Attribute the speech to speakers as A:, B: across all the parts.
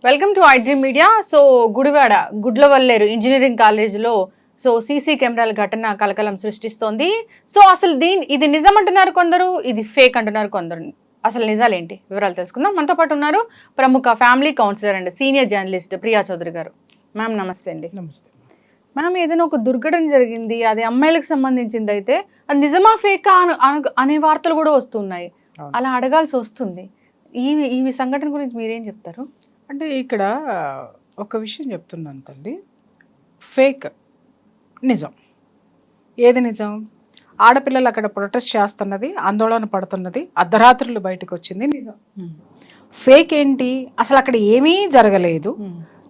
A: Welcome to iDream media. So Gudivada Gudlavalleru engineering కాలేజీలో CC కెమెరాల ఘటన కలకలం సృష్టిస్తోంది. సో అసలు ఇది నిజం అంటున్నారు కొందరు, ఇది ఫేక్ అంటున్నారు కొందరు. అసలు నిజాలేంటి వివరాలు తెలుసుకుందాం. మనతో పాటు ఉన్నారు ప్రముఖ family counsellor and senior journalist Priya Chaudhary garu. Ma'am నమస్తే అండి.
B: నమస్తే
A: మ్యామ్, ఏదైనా ఒక దుర్ఘటన జరిగింది, అది అమ్మాయిలకు సంబంధించింది అయితే అది నిజమా ఫేకా అనే వార్తలు కూడా వస్తున్నాయి. అలా అడగాల్సి వస్తుంది. ఈ సంఘటన గురించి మీరేం చెప్తారు?
B: అంటే ఇక్కడ ఒక విషయం చెప్తున్నాను తల్లి, ఫేక్ నిజం. ఏది నిజం? ఆడపిల్లలు అక్కడ ప్రొటెస్ట్ చేస్తున్నది, ఆందోళన పడుతున్నది, అర్ధరాత్రులు బయటకు వచ్చింది నిజం. ఫేక్ ఏంటి? అసలు అక్కడ ఏమీ జరగలేదు,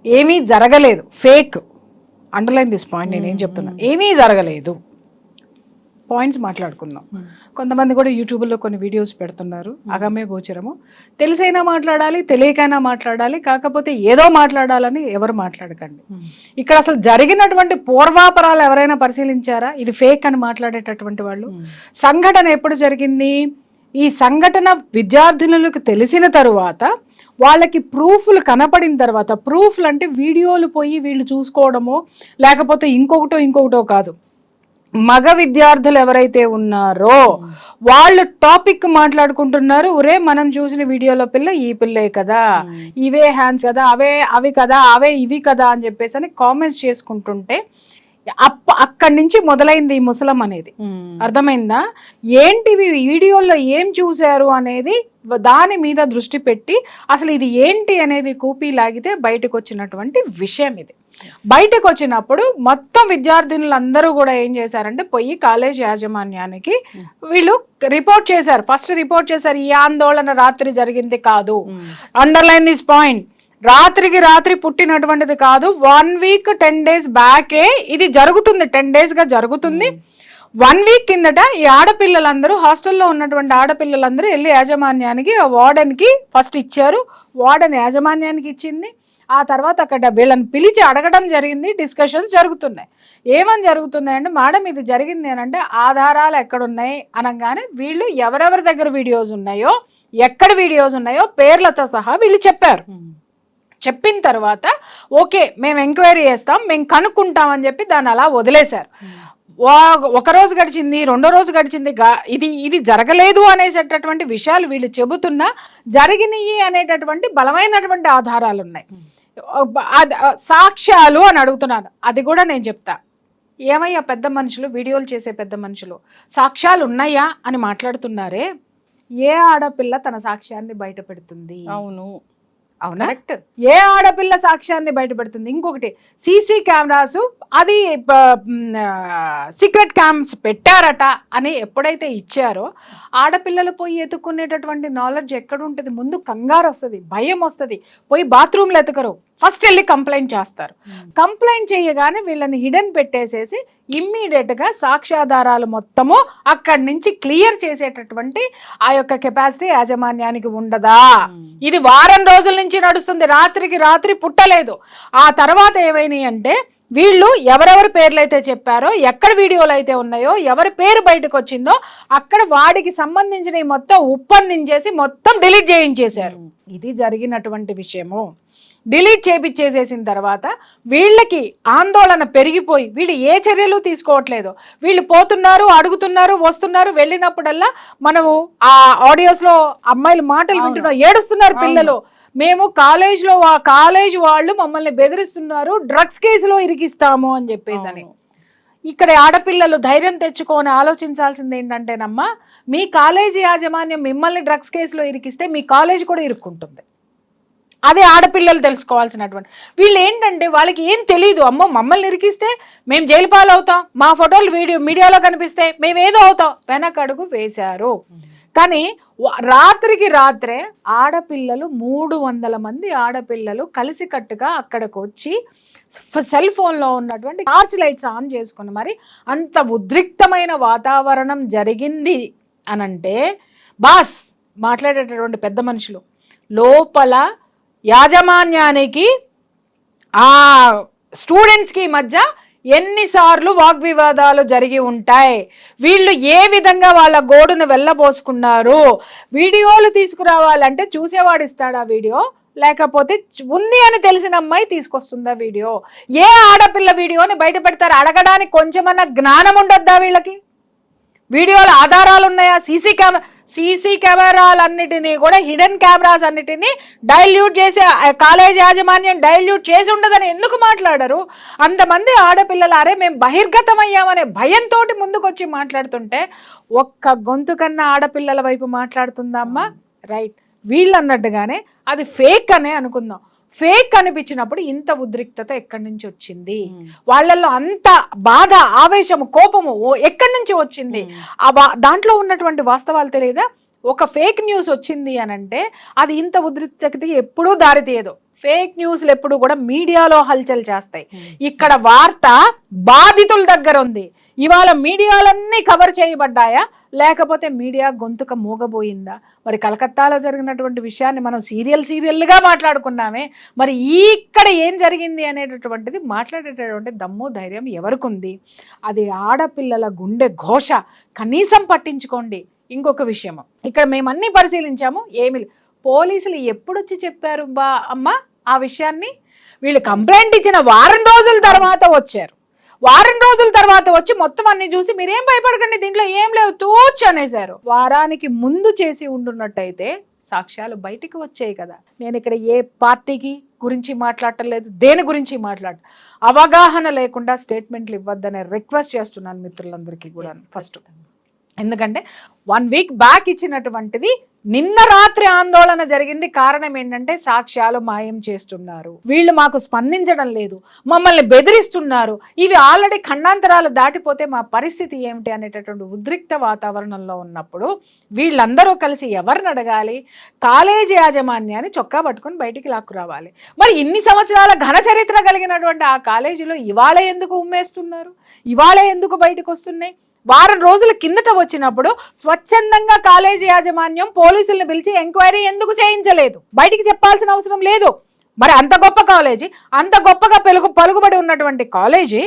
B: ఏమీ జరగలేదు. Fake, underline this point. నేనేం చెప్తున్నా, ఏమీ జరగలేదు. పాయింట్స్ మాట్లాడుకుందాం. కొంతమంది కూడా యూట్యూబ్లో కొన్ని వీడియోస్ పెడుతున్నారు, అగమ్య గోచరము. తెలిసైనా మాట్లాడాలి, తెలియకైనా మాట్లాడాలి, కాకపోతే ఏదో మాట్లాడాలని ఎవరు మాట్లాడకండి. ఇక్కడ అసలు జరిగినటువంటి పూర్వాపరాలు ఎవరైనా పరిశీలించారా? ఇది ఫేక్ అని మాట్లాడేటటువంటి వాళ్ళు. సంఘటన ఎప్పుడు జరిగింది? ఈ సంఘటన విద్యార్థినులకు తెలిసిన తరువాత, వాళ్ళకి ప్రూఫ్లు కనపడిన తర్వాత, ప్రూఫ్లు అంటే వీడియోలు పోయి వీళ్ళు చూసుకోవడమో లేకపోతే ఇంకొకటో కాదు, మగ విద్యార్థులు ఎవరైతే ఉన్నారో వాళ్ళు టాపిక్ మాట్లాడుకుంటున్నారు. ఒరే మనం చూసిన వీడియోలో పిల్ల ఈ పిల్లే కదా, ఇవే హ్యాండ్స్ కదా, అవి కదా, అవే ఇవి కదా అని చెప్పేసి అని కామెంట్స్ చేసుకుంటుంటే అక్కడి నుంచి మొదలైంది ఈ ముసలం అనేది. అర్థమైందా? ఏంటి వీడియోలో ఏం చూశారు అనేది దాని మీద దృష్టి పెట్టి అసలు ఇది ఏంటి అనేది కూపీ లాగితే బయటకు వచ్చినటువంటి విషయం ఇది. బయటకు వచ్చినప్పుడు మొత్తం విద్యార్థినులందరూ కూడా ఏం చేశారంటే పోయి కాలేజ్ యాజమాన్యానికి వీళ్ళు రిపోర్ట్ చేశారు. ఫస్ట్ రిపోర్ట్ చేశారు, ఈ ఆందోళన రాత్రి జరిగింది కాదు. Underline this point. రాత్రికి రాత్రి పుట్టినటువంటిది కాదు. 1 వీక్ 10 days బ్యాకే ఇది జరుగుతుంది. 10 days గా జరుగుతుంది. 1 వీక్ కిందట ఈ ఆడపిల్లలందరూ, హాస్టల్లో ఉన్నటువంటి ఆడపిల్లలందరూ వెళ్ళి యాజమాన్యానికి, వార్డెన్కి ఫస్ట్ ఇచ్చారు. వార్డెన్ యాజమాన్యానికి ఇచ్చింది. ఆ తర్వాత అక్కడ వీళ్ళని పిలిచి అడగడం జరిగింది. డిస్కషన్స్ జరుగుతున్నాయి. ఏమని జరుగుతున్నాయంటే, మేడం ఇది జరిగింది అని అంటే ఆధారాలు ఎక్కడున్నాయి అనగానే వీళ్ళు ఎవరెవరి దగ్గర వీడియోస్ ఉన్నాయో, ఎక్కడ వీడియోస్ ఉన్నాయో పేర్లతో సహా వీళ్ళు చెప్పారు. చెప్పిన తర్వాత ఓకే మేము ఎంక్వైరీ చేస్తాం, మేము కనుక్కుంటామని చెప్పి దాన్ని అలా వదిలేశారు. ఒక రోజు గడిచింది, 2వ రోజు గడిచింది, ఇది జరగలేదు అనేటటువంటి విషయాలు వీళ్ళు చెబుతున్నా జరిగినాయి అనేటటువంటి బలమైనటువంటి ఆధారాలు ఉన్నాయి. సాక్ష్యాలు అని అడుగుతున్నాను. అది కూడా నేను చెప్తా. ఏమయ్యా పెద్ద మనుషులు, వీడియోలు చేసే పెద్ద మనుషులు, సాక్ష్యాలు ఉన్నాయా అని మాట్లాడుతున్నారే. ఏ ఆడపిల్ల తన సాక్ష్యాన్ని బయట పెడుతుంది? అవునా? ఏ ఆడపిల్ల సాక్ష్యాన్ని బయటపెడుతుంది? ఇంకొకటి, సీసీ కెమెరాస్ అది సీక్రెట్ క్యామ్స్ పెట్టారట అని ఎప్పుడైతే ఇచ్చారో ఆడపిల్లలు పోయి ఎత్తుకునేటటువంటి నాలెడ్జ్ ఎక్కడ ఉంటుంది? ముందు కంగారు వస్తుంది, భయం వస్తుంది. పోయి బాత్రూమ్లు ఎత్తుకరు, ఫస్ట్ వెళ్ళి కంప్లైంట్ చేస్తారు. కంప్లైంట్ చేయగానే వీళ్ళని హిడెన్ పెట్టేసేసి ఇమ్మీడియట్గా సాక్ష్యాధారాలు మొత్తము అక్కడి నుంచి క్లియర్ చేసేటటువంటి ఆ యొక్క కెపాసిటీ యాజమాన్యానికి ఉండదా? ఇది వారం రోజుల నుంచి నడుస్తుంది. రాత్రికి రాత్రి పుట్టలేదు. ఆ తర్వాత ఏమైనాయి అంటే, వీళ్ళు ఎవరెవరి పేర్లు అయితే చెప్పారో, ఎక్కడ వీడియోలు అయితే ఉన్నాయో, ఎవరి పేరు బయటకు వచ్చిందో అక్కడ వాడికి సంబంధించిన మొత్తం ఉప్పందించేసి మొత్తం డిలీట్ చేయించేశారు. ఇది జరిగినటువంటి విషయము. డిలీట్ చేపించేసేసిన తర్వాత వీళ్ళకి ఆందోళన పెరిగిపోయి వీళ్ళు ఏ చర్యలు తీసుకోవట్లేదు. వీళ్ళు పోతున్నారు, అడుగుతున్నారు, వస్తున్నారు. వెళ్ళినప్పుడల్లా మనము ఆ ఆడియోస్లో అమ్మాయిల మాటలు వింటున్నాం, ఏడుస్తున్నారు పిల్లలు. మేము కాలేజ్ వాళ్ళు మమ్మల్ని బెదిరిస్తున్నారు, డ్రగ్స్ కేసులో ఇరికిస్తాము అని చెప్పేసి అని. ఇక్కడ ఆడపిల్లలు ధైర్యం తెచ్చుకొని ఆలోచించాల్సింది ఏంటంటేనమ్మా, మీ కాలేజీ యాజమాన్యం మిమ్మల్ని డ్రగ్స్ కేసులో ఇరికిస్తే మీ కాలేజ్ కూడా ఇరుక్కుంటుంది. అదే ఆడపిల్లలు తెలుసుకోవాల్సినటువంటి. వీళ్ళు ఏంటంటే వాళ్ళకి ఏం తెలియదు. అమ్మో మమ్మల్ని ఇరికిస్తే మేము జైలు పాలవుతాం, మా ఫోటోలు మీడియాలో కనిపిస్తే మేము ఏదో అవుతాం. వెనకడుగు వేశారు. కానీ రాత్రికి రాత్రే ఆడపిల్లలు 300 మంది ఆడపిల్లలు కలిసికట్టుగా అక్కడికి వచ్చి సెల్ ఫోన్లో ఉన్నటువంటి టార్చ్ లైట్స్ ఆన్ చేసుకుని మరి అంత ఉద్రిక్తమైన వాతావరణం జరిగింది అనంటే, బాస్ మాట్లాడేటటువంటి పెద్ద మనుషులు లోపల యాజమాన్యానికి ఆ స్టూడెంట్స్కి మధ్య ఎన్నిసార్లు వాగ్వివాదాలు జరిగి ఉంటాయి, వీళ్ళు ఏ విధంగా వాళ్ళ గోడును వెళ్ళబోసుకున్నారు. వీడియోలు తీసుకురావాలంటే చూసేవాడు ఇస్తాడా వీడియో, లేకపోతే ఉంది అని తెలిసిన అమ్మాయి తీసుకొస్తుందా వీడియో? ఏ ఆడపిల్ల వీడియోని బయట పెడతారు? అడగడానికి కొంచెమన్నా జ్ఞానం ఉండొద్దా వీళ్ళకి? వీడియోల ఆధారాలు ఉన్నాయా? సీసీ కెమెరాలన్నిటినీ కూడా, హిడెన్ కెమెరాస్ అన్నిటినీ డైల్యూట్ చేసి కాలేజ్ యాజమాన్యం డైల్యూట్ చేసి ఉండదని ఎందుకు మాట్లాడరు? అంతమంది ఆడపిల్లలు అరే మేము బహిర్గతమయ్యామనే భయంతో ముందుకొచ్చి మాట్లాడుతుంటే ఒక్క గొంతు కన్నా ఆడపిల్లల వైపు మాట్లాడుతుందమ్మా. రైట్, వీళ్ళు అన్నట్టుగానే అది ఫేక్ అనే అనుకుందాం. ఫేక్ అనిపించినప్పుడు ఇంత ఉద్రిక్తత ఎక్కడి నుంచి వచ్చింది? వాళ్ళల్లో అంత బాధ, ఆవేశము, కోపము ఎక్కడి నుంచి వచ్చింది? దాంట్లో ఉన్నటువంటి వాస్తవాలు తెలియదా? ఒక ఫేక్ న్యూస్ వచ్చింది అనంటే అది ఇంత ఉద్రిక్తతకి ఎప్పుడూ దారితీయదు. ఫేక్ న్యూస్లు ఎప్పుడు కూడా మీడియాలో హల్చల్ చేస్తాయి. ఇక్కడ వార్త బాధితుల దగ్గర ఉంది. ఇవాళ మీడియాలన్నీ కవర్ చేయబడ్డాయా, లేకపోతే మీడియా గొంతుక మూగబోయిందా? మరి కలకత్తాలో జరిగినటువంటి విషయాన్ని మనం సీరియల్గా మాట్లాడుకున్నామే, మరి ఇక్కడ ఏం జరిగింది అనేటటువంటిది మాట్లాడేటటువంటి దమ్ము ధైర్యం ఎవరికి ఉంది? అది ఆడపిల్లల గుండె ఘోష. కనీసం పట్టించుకోండి. ఇంకొక విషయం, ఇక్కడ మేమన్నీ పరిశీలించాము, ఏమి పోలీసులు ఎప్పుడొచ్చి చెప్పారు అమ్మ ఆ విషయాన్ని? వీళ్ళు కంప్లైంట్ ఇచ్చిన వారం రోజుల తర్వాత వచ్చారు. వారం రోజుల తర్వాత వచ్చి మొత్తం అన్ని చూసి మీరేం భయపడకండి, దీంట్లో ఏం లేవు తూచ్ అనేసారు. వారానికి ముందు చేసి ఉండున్నట్టయితే సాక్ష్యాలు బయటికి వచ్చాయి కదా. నేను ఇక్కడ ఏ పార్టీకి గురించి మాట్లాడటం లేదు, దేని గురించి అవగాహన లేకుండా స్టేట్మెంట్లు ఇవ్వద్దనే రిక్వెస్ట్ చేస్తున్నాను మిత్రులందరికీ కూడా. ఫస్ట్ ఎందుకంటే 1 వీక్ బ్యాక్ ఇచ్చినటువంటిది నిన్న రాత్రి ఆందోళన జరిగింది. కారణం ఏంటంటే సాక్ష్యాలు మాయం చేస్తున్నారు, వీళ్ళు మాకు స్పందించడం లేదు, మమ్మల్ని బెదిరిస్తున్నారు, ఇవి ఆల్రెడీ ఖండాంతరాలు దాటిపోతే మా పరిస్థితి ఏమిటి అనేటటువంటి ఉద్రిక్త వాతావరణంలో ఉన్నప్పుడు వీళ్ళందరూ కలిసి ఎవరిని అడగాలి? కాలేజీ యాజమాన్యాన్ని చొక్కా పట్టుకుని బయటికి లాక్కురావాలి. మరి ఇన్ని సంవత్సరాల ఘన చరిత్ర కలిగినటువంటి ఆ కాలేజీలో ఇవాళ ఎందుకు ఉమ్మేస్తున్నారు? ఇవాళ ఎందుకు బయటకు వస్తున్నాయి? వారం రోజుల కిందట వచ్చినప్పుడు స్వచ్ఛందంగా కాలేజీ యాజమాన్యం పోలీసులను పిలిచి ఎంక్వైరీ ఎందుకు చేయించలేదు? బయటికి చెప్పాల్సిన అవసరం లేదు. మరి అంత గొప్ప కాలేజీ, అంత గొప్పగా పలుకుబడి ఉన్నటువంటి కాలేజీ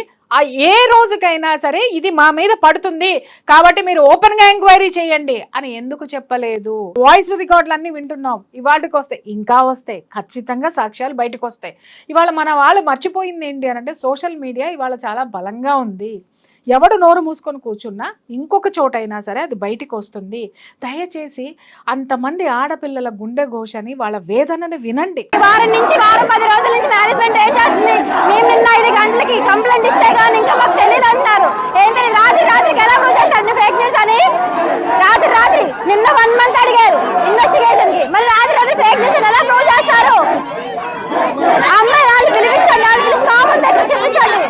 B: ఏ రోజుకైనా సరే ఇది మా మీద పడుతుంది కాబట్టి మీరు ఓపెన్ గా ఎంక్వైరీ చేయండి అని ఎందుకు చెప్పలేదు? వాయిస్ రికార్డులు అన్ని వింటున్నాం, ఇవాటికి వస్తాయి, ఇంకా వస్తాయి, ఖచ్చితంగా సాక్ష్యాలు బయటకు వస్తాయి. ఇవాళ మన వాళ్ళు మర్చిపోయింది ఏంటి అని అంటే సోషల్ మీడియా ఇవాళ చాలా బలంగా ఉంది. ఎవడు నోరు మూసుకొని కూర్చున్నా ఇంకొక చోటైనా సరే అది బయటికి వస్తుంది. దయచేసి అంతమంది ఆడపిల్లల గుండె ఘోషని, వాళ్ళ వేదనని వినండి.
C: వారం 10 రోజుల నుంచి మేనేజ్మెంట్ ఏం చేస్తుంది? మేము నిన్న 5 గంటలకి కంప్లైంట్ ఇస్తే కానీ ఇంకా మాకు తెలియదు అంటున్నారు. ఏంటి రాత్రికి ఎలా ప్రూవ్ చేస్తారు ఫేక్ న్యూస్ అని? రాత్రి నిన్న 1 మంత్ అడిగారు ఇన్వెస్టిగేషన్ కి, మరి రాత్రి ఫేక్ న్యూస్ ఎలా ప్రూవ్ చేస్తారు? అమ్మాయి వాళ్ళు పిలిపించండి, వాళ్ళు పిలిచి మా ముందు దగ్గర చూపించండి.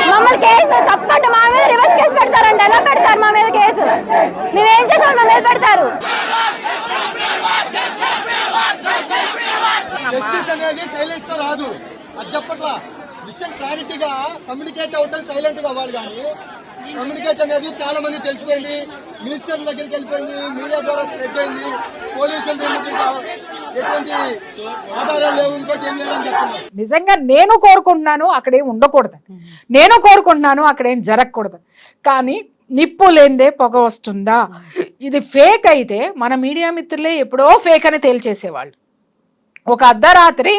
C: మమ్మల్ని కేసు తప్పకుండా మా మీద రివర్స్ కేసు పెడతారండి. ఎలా పెడతారు మా మీద కేసు? మేమేం చేసాం మా మీద పెడతారు?
D: జస్టిస్ అనేది సైలెన్స్ తో రాదు, అది చెప్పట్లా. విషయం క్లారిటీగా కమ్యూనికేట్ అవుతాం, సైలెంట్ గా అవ్వాలి. కానీ కమ్యూనికేట్ అనేది చాలా మంది తెలిసిపోయింది, మినిస్టర్ దగ్గరికి వెళ్ళిపోయింది, మీడియా ద్వారా స్ప్రెడ్ అయింది, పోలీసులు ఎటువంటి ఆధారాలు లేవు, ఇంకోటి ఏం లేదని చెప్తున్నారు.
B: నిజంగా నేను కోరుకుంటున్నాను అక్కడేం ఉండకూడదు, నేను కోరుకుంటున్నాను అక్కడేం జరగకూడదు. కానీ నిప్పు లేనిదే పొగ వస్తుందా? ఇది ఫేక్ అయితే మన మీడియా మిత్రులే ఎప్పుడో ఫేక్ అని తేల్చేసేవాళ్ళు. ఒక అర్ధరాత్రి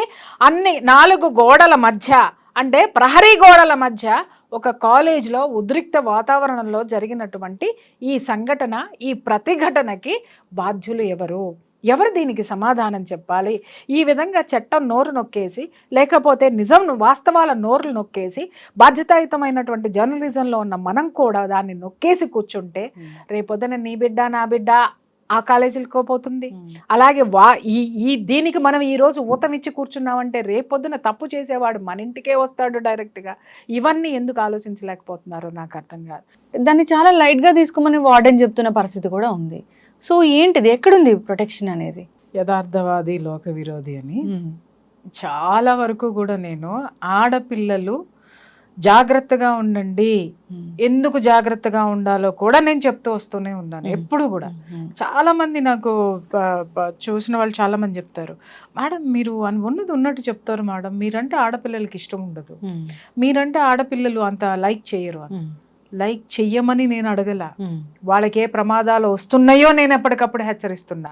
B: 4 గోడల మధ్య, అంటే ప్రహరీ గోడల మధ్య ఒక కాలేజ్లో ఉద్రిక్త వాతావరణంలో జరిగినటువంటి ఈ సంఘటన, ఈ ప్రతిఘటనకి బాధ్యులు ఎవరు దీనికి సమాధానం చెప్పాలి? ఈ విధంగా చట్టం నోరు నొక్కేసి, లేకపోతే నిజం వాస్తవాల నోరులు నొక్కేసి, బాధ్యతాయుతమైనటువంటి జర్నలిజంలో ఉన్న మనం కూడా దాన్ని నొక్కేసి కూర్చుంటే రేపొద్దున నీ బిడ్డ నా బిడ్డ ఆ కాలేజీలకు పోతుంది. అలాగే దీనికి మనం ఈ రోజు ఊతమిచ్చి కూర్చున్నామంటే రేపొద్దున తప్పు చేసేవాడు మన ఇంటికే వస్తాడు డైరెక్ట్గా. ఇవన్నీ ఎందుకు ఆలోచించలేకపోతున్నారో నాకు అర్థం కాదు.
A: దాన్ని చాలా లైట్గా తీసుకోమని వార్డెన్ చెప్తున్న పరిస్థితి కూడా ఉంది. సో ఏంటిది, ఎక్కడుంది ప్రొటెక్షన్ అనేది?
B: యథార్థవాది లోక విరోధి అని చాలా వరకు కూడా నేను ఆడపిల్లలు జాగ్రత్తగా ఉండండి. ఎందుకు జాగ్రత్తగా ఉండాలో కూడా నేను చెప్తూ వస్తూనే ఉన్నాను ఎప్పుడు కూడా. చాలా మంది నాకు చూసిన వాళ్ళు చాలా మంది చెప్తారు, మేడం మీరు ఉన్నది ఉన్నట్టు చెప్తారు మేడం, మీరంటే ఆడపిల్లలకి ఇష్టం ఉండదు, మీరంటే ఆడపిల్లలు అంత లైక్ చేయరు. లైక్ చెయ్యమని నేను అడగల, వాళ్ళకి ఏ ప్రమాదాలు వస్తున్నాయో నేను ఎప్పటికప్పుడు హెచ్చరిస్తున్నా.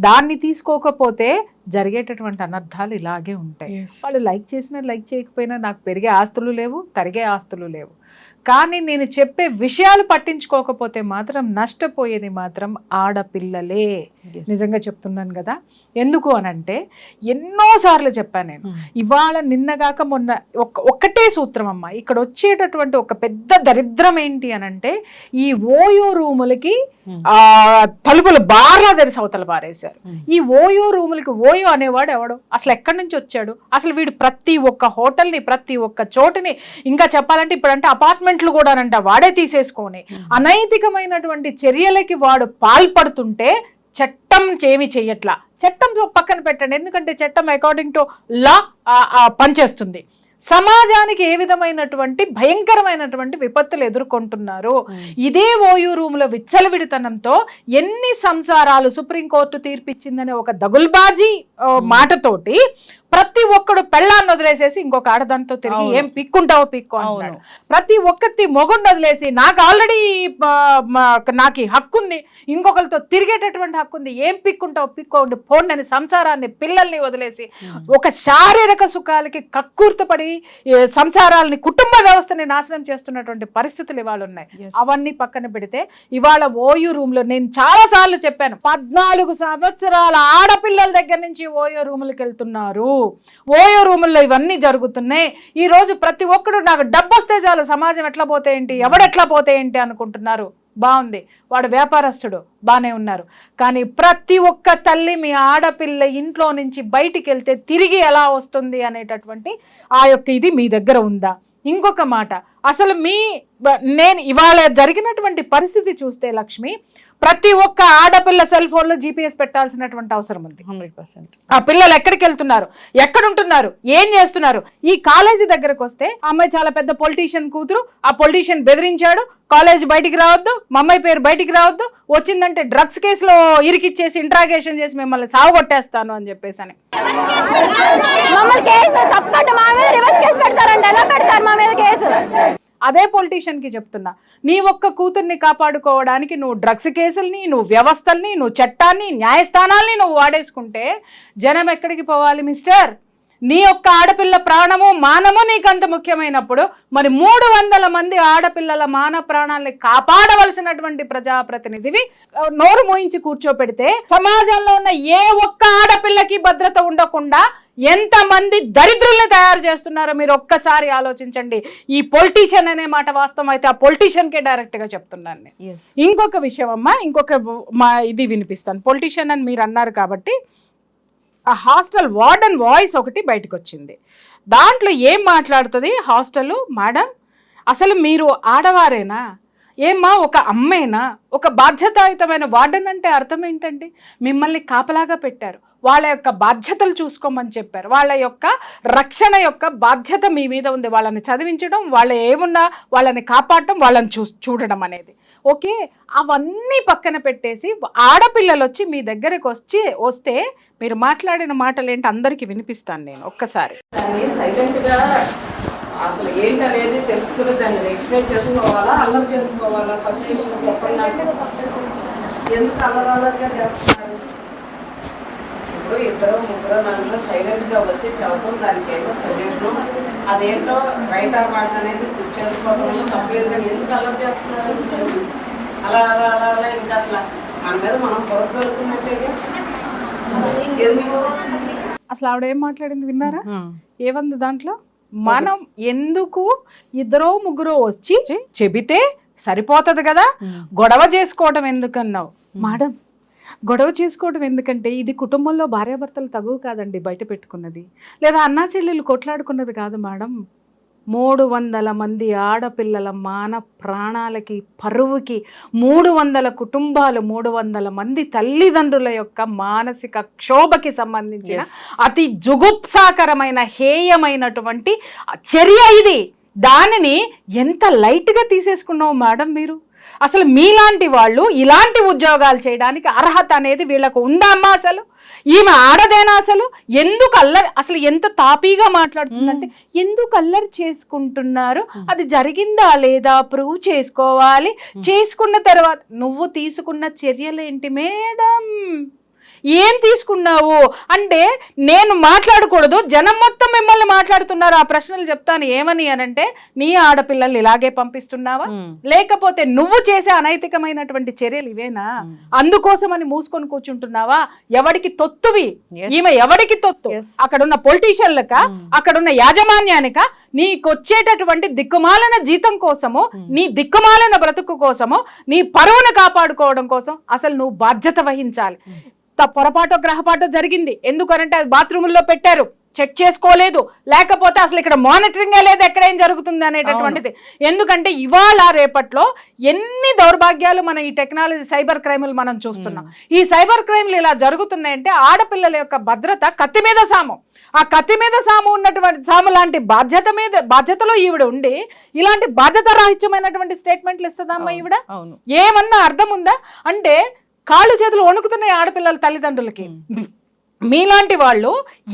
B: దాన్ని తీసుకోకపోతే జరిగేటటువంటి అనర్థాలు ఇలాగే ఉంటాయి. వాళ్ళు లైక్ చేసినా లైక్ చేయకపోయినా నాకు పెరిగే ఆస్తులు లేవు, తరిగే ఆస్తులు లేవు. కానీ నేను చెప్పే విషయాలు పట్టించుకోకపోతే మాత్రం నష్టపోయేది మాత్రం ఆడపిల్లలే. నిజంగా చెప్తున్నాను కదా. ఎందుకు అనంటే ఎన్నోసార్లు చెప్పాను నేను. ఇవాళ నిన్నగాక మొన్న ఒక్కటే సూత్రం అమ్మ. ఇక్కడ వచ్చేటటువంటి ఒక పెద్ద దరిద్రం ఏంటి అనంటే ఈ ఓయో రూములకి తలుపులు బార్లా తెరిసి అవతల పారేశారు. ఈ ఓయో రూములకి ఓయో అనేవాడు ఎవడు, అసలు ఎక్కడి నుంచి వచ్చాడు, అసలు వీడు ప్రతి ఒక్క హోటల్ని ప్రతి ఒక్క చోటుని, ఇంకా చెప్పాలంటే ఇప్పుడంటే అపార్ట్మెంట్లు కూడానంట వాడే తీసేసుకొని అనైతికమైనటువంటి చర్యలకి వాడు పాల్పడుతుంటే చట్టం ఏమి చెయ్యట్లా. చట్టం పక్కన పెట్టండి, ఎందుకంటే చట్టం అకార్డింగ్ టు లా పనిచేస్తుంది. సమాజానికి ఏ విధమైనటువంటి భయంకరమైనటువంటి విపత్తులు ఎదుర్కొంటున్నారు. ఇదే ఓయూ రూముల విచ్చలవిడితనంతో ఎన్ని సంసారాలు సుప్రీంకోర్టు తీర్పిచ్చిందనే ఒక దగుల్బాజీ మాటతోటి ప్రతి ఒక్కడు పెళ్ళాన్ని వదిలేసేసి ఇంకొక ఆడదాంతో తిరిగి ఏం పిక్కుంటావో పిక్కు అంటున్నాడు. ప్రతి ఒక్కటి మొగుడిని వదిలేసి నాకు ఆల్రెడీ నాకు హక్కు ఉంది, ఇంకొకరితో తిరిగేటటువంటి హక్కు ఉంది, ఏం పిక్కుంటావో పిక్కోండి పోండి అని సంసారాన్ని పిల్లల్ని వదిలేసి ఒక శారీరక సుఖాలకి కక్కుర్తపడి సంసారాలని కుటుంబ వ్యవస్థని నాశనం చేస్తున్నటువంటి పరిస్థితులు ఇవాళ ఉన్నాయి. అవన్నీ పక్కన పెడితే ఇవాళ ఓయూ రూమ్ లో నేను చాలా సార్లు చెప్పాను, 14 సంవత్సరాల ఆడపిల్లల దగ్గర నుంచి ఓయో రూములకు వెళ్తున్నారు. ఓయో రూముల్లో ఇవన్నీ జరుగుతున్నాయి. ఈ రోజు ప్రతి ఒక్కడు నాకు డబ్బు వస్తే చాలు సమాజం ఎట్లా పోతే ఏంటి, ఎవడెట్లా పోతే ఏంటి అనుకుంటున్నారు. బాగుంది, వాడు వ్యాపారస్తుడు, బానే ఉన్నారు. కానీ ప్రతి ఒక్క తల్లి మీ ఆడపిల్ల ఇంట్లో నుంచి బయటికి వెళ్తే తిరిగి ఎలా వస్తుంది అనేటటువంటి ఆ యొక్క ఇది మీ దగ్గర ఉందా? ఇంకొక మాట, అసలు నేను ఇవాళ జరిగినటువంటి పరిస్థితి చూస్తే లక్ష్మి, ప్రతి ఒక్క ఆడపిల్ల సెల్ ఫోన్ లో GPS పెట్టాల్సినటువంటి అవసరం ఉంది. 100%. ఆ పిల్లలు ఎక్కడికి వెళ్తున్నారు, ఎక్కడుంటున్నారు, ఏం చేస్తున్నారు. ఈ కాలేజీ దగ్గరకు వస్తే అమ్మాయి చాలా పెద్ద పొలిటీషియన్ కూతురు, ఆ పొలిటీషియన్ బెదిరించాడు, కాలేజ్ బయటికి రావద్దు, మా అమ్మాయి పేరు బయటికి రావద్దు, వచ్చిందంటే డ్రగ్స్ కేసులో ఇరికిచ్చేసి ఇంట్రాగేషన్ చేసి మిమ్మల్ని సావగొట్టేస్తాను అని చెప్పేసి అని. అదే పొలిటీషియన్ కి చెప్తున్నా, నీ ఒక్క కూతుర్ని కాపాడుకోవడానికి నువ్వు డ్రగ్స్ కేసుల్ని, నువ్వు వ్యవస్థల్ని, నువ్వు చట్టాన్ని, న్యాయస్థానాల్ని నువ్వు వాడేసుకుంటే జనం ఎక్కడికి పోవాలి మిస్టర్? నీ యొక్క ఆడపిల్ల ప్రాణము మానము నీకంత ముఖ్యమైనప్పుడు మరి 300 మంది ఆడపిల్లల మాన ప్రాణాలని కాపాడవలసినటువంటి ప్రజాప్రతినిధివి నోరు మోయించి కూర్చోపెడితే సమాజంలో ఉన్న ఏ ఒక్క ఆడపిల్లకి భద్రత ఉండకుండా ఎంతమంది దరిద్రుల్ని తయారు చేస్తున్నారో మీరు ఒక్కసారి ఆలోచించండి. ఈ పొలిటీషియన్ అనే మాట వాస్తవం అయితే ఆ పొలిటీషియన్ కే డైరెక్ట్ గా చెప్తున్నాను నేను. ఇంకొక విషయం అమ్మా, ఇది వినిపిస్తాను. పొలిటీషియన్ అని మీరు అన్నారు కాబట్టి ఆ హాస్టల్ వార్డెన్ వాయిస్ ఒకటి బయటకు వచ్చింది. దాంట్లో ఏం మాట్లాడుతుంది హాస్టల్ మేడం, అసలు మీరు ఆడవారేనా ఏమ్మా, ఒక అమ్మాయినా, ఒక బాధ్యతాయుతమైన వార్డెన్ అంటే అర్థం ఏంటండి? మిమ్మల్ని కాపలాగా పెట్టారు, వాళ్ళ యొక్క బాధ్యతలు చూసుకోమని చెప్పారు, వాళ్ళ యొక్క రక్షణ యొక్క బాధ్యత మీ మీద ఉంది. వాళ్ళని చదివించడం, వాళ్ళ ఏమున్నా వాళ్ళని కాపాడటం, వాళ్ళని చూడడం అనేది ఓకే. అవన్నీ పక్కన పెట్టేసి ఆడపిల్లలు వచ్చి మీ దగ్గరకు వస్తే మీరు మాట్లాడిన మాటలు ఏంటి అందరికీ వినిపిస్తాను నేను ఒక్కసారి.
E: సైలెంట్గా అసలు ఏంటనేది తెలుసుకుని దాన్ని రెక్టిఫై చేసుకోవాలా, అల్లరి చేసుకోవాలా? ఫస్ట్ విషయం చెప్పండి నాకు. ఎందుకు అల్లరిగా చేస్తున్నారు? ఇప్పుడు 2, 3, 4 సైలెంట్గా వచ్చి చెప్పడం దానికి ఏదో సొల్యూషన్, అదేంటో రైట్ ఆర్ రాంగ్ అనేది చేసుకోవడంలో తప్పలేదు. కానీ ఎందుకు అల్లరి చేస్తున్నారు? అలా అలా అలా అలా ఇంకా అసలు మన మీద మనం పొరత జరుపుకున్నట్టేగా.
B: అసలు ఆవిడ ఏం మాట్లాడింది విన్నారా? ఏమంది దాంట్లో? మనం ఎందుకు 2, 3 వచ్చి చెబితే సరిపోతుంది కదా, గొడవ చేసుకోవడం ఎందుకన్నావు మేడం? గొడవ చేసుకోవడం ఎందుకంటే ఇది కుటుంబంలో భార్యాభర్తలు తగువ కాదండి బయట పెట్టుకున్నది, లేదా అన్నా చెల్లెలు కొట్లాడుకున్నది కాదు మేడం. 300 మంది ఆడపిల్లల మాన ప్రాణాలకి పరువుకి 300 కుటుంబాలు, 300 మంది తల్లిదండ్రుల యొక్క మానసిక క్షోభకి సంబంధించిన అతి జుగుప్సాకరమైన హేయమైనటువంటి చర్య ఇది. దానిని ఎంత లైట్గా తీసేసుకున్నావు మేడం మీరు. అసలు మీలాంటి వాళ్ళు ఇలాంటి ఉద్యోగాలు చేయడానికి అర్హత అనేది వీళ్ళకు ఉందా అమ్మా? అసలు ఈమె ఆడదేనా? అసలు ఎందుకు అల్లరి, అసలు ఎంత తాపీగా మాట్లాడుతుందంటే ఎందుకు అల్లరి చేసుకుంటున్నారు, అది జరిగిందా లేదా ప్రూవ్ చేసుకోవాలి, చేసుకున్న తర్వాత నువ్వు తీసుకున్న చర్యలు ఏంటి మేడం, ఏం తీసుకున్నావు అంటే నేను మాట్లాడకూడదు, జనం మొత్తం మిమ్మల్ని మాట్లాడుతున్నారు. ఆ ప్రశ్నలు చెప్తాను ఏమని అనంటే, నీ ఆడపిల్లల్ని ఇలాగే పంపిస్తున్నావా, లేకపోతే నువ్వు చేసే అనైతికమైనటువంటి చర్యలు ఇవేనా, అందుకోసమని మూసుకొని కూర్చుంటున్నావా? ఎవడికి తొత్తువి ఈమె, ఎవడికి తొత్తు? అక్కడున్న పొలిటీషియన్లక, అక్కడున్న యాజమాన్యానిక, నీకొచ్చేటటువంటి దిక్కుమాలిన జీతం కోసము, నీ దిక్కుమాలిన బ్రతుకు కోసము, నీ పరువును కాపాడుకోవడం కోసం అసలు నువ్వు బాధ్యత వహించాలి. పొరపాటో గ్రహపాటో జరిగింది, ఎందుకనంటే అది బాత్రూముల్లో పెట్టారు, చెక్ చేసుకోలేదు, లేకపోతే అసలు ఇక్కడ మానిటరింగే లేదు ఎక్కడ ఏం జరుగుతుంది అనేటటువంటిది. ఎందుకంటే ఇవాళ రేపట్లో ఎన్ని దౌర్భాగ్యాలు మన ఈ టెక్నాలజీ సైబర్ క్రైములు మనం చూస్తున్నాం. ఈ సైబర్ క్రైమ్లు ఇలా జరుగుతున్నాయంటే ఆడపిల్లల యొక్క భద్రత కత్తి మీద సాము. ఆ కత్తి మీద సాము ఉన్నటువంటి సాము లాంటి బాధ్యతలో ఈవిడ ఉండి ఇలాంటి బాధ్యత రాహిత్యమైనటువంటి స్టేట్మెంట్లు ఇస్తుందమ్మా ఈవిడ. ఏమన్నా అర్థం ఉందా? అంటే కాళ్ళు చేతులు వణుకుతున్నాయి ఆడపిల్లల తల్లిదండ్రులకి. మీలాంటి వాళ్ళు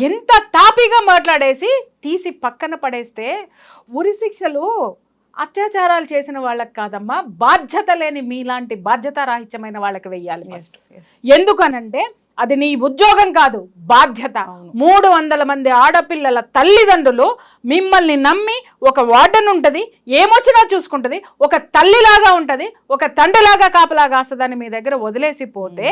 B: ఎంత తాపీగా మాట్లాడేసి తీసి పక్కన పడేస్తే, ఉరి శిక్షలు అత్యాచారాలు చేసిన వాళ్ళకి కాదమ్మా, బాధ్యత లేని మీలాంటి బాధ్యత రాహిత్యమైన వాళ్ళకి వెయ్యాలి. ఎందుకనంటే అది నీ ఉద్యోగం కాదు, బాధ్యత. 300 మంది ఆడపిల్లల తల్లిదండ్రులు మిమ్మల్ని నమ్మి, ఒక వార్డెన్ ఉంటుంది, ఏమొచ్చినా చూసుకుంటుంది, ఒక తల్లిలాగా ఉంటుంది, ఒక తండ్రిలాగా కాపలాగా వస్తుందని మీ దగ్గర వదిలేసిపోతే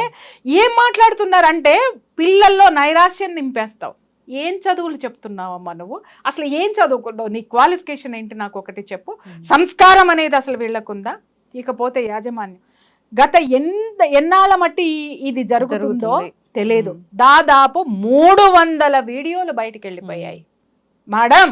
B: ఏం మాట్లాడుతున్నారంటే పిల్లల్లో నైరాశ్యం నింపేస్తావు. ఏం చదువులు చెప్తున్నావమ్మా నువ్వు? అసలు ఏం చదువుకుంటావు? నీ క్వాలిఫికేషన్ ఏంటి నాకు ఒకటి చెప్పు. సంస్కారం అనేది అసలు వీళ్ళకుందా? ఇకపోతే యాజమాన్యం, గత ఎన్నాళ్ళ మట్టి ఇది జరుగుతుందో తెలియదు, దాదాపు 300 వీడియోలు బయటికి వెళ్ళిపోయాయి మేడం.